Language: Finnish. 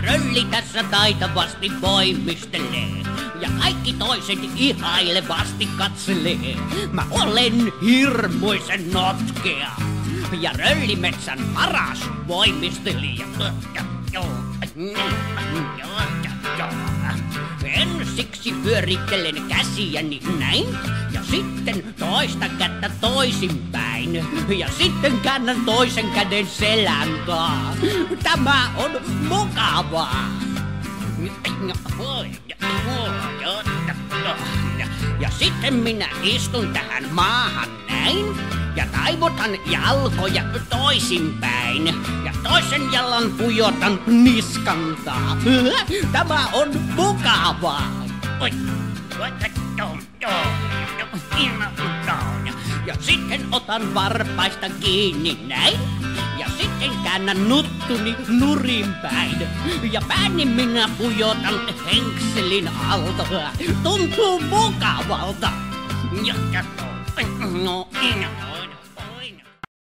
Rölli tässä taitavasti voimistelee ja kaikki toiset ihailevasti katselee. Mä olen hirmuisen notkea ja Röllimetsän paras voimistelija. Ensiksi pyörittelen käsiäni näin ja sitten toista kättä toisinpäin ja sitten käännän toisen käden selän taa. Tämä on mukavaa. Ja sitten minä istun tähän maahan näin ja taivutan jalkoja toisinpäin ja toisen jalan pujotan niskantaa. Tämä on mukavaa. Ja sitten otan varpaista kiinni näin ja sitten käännän nuttuni nurinpäin ja pääni minä pujotan henkselin alta. Tuntuu mukavalta.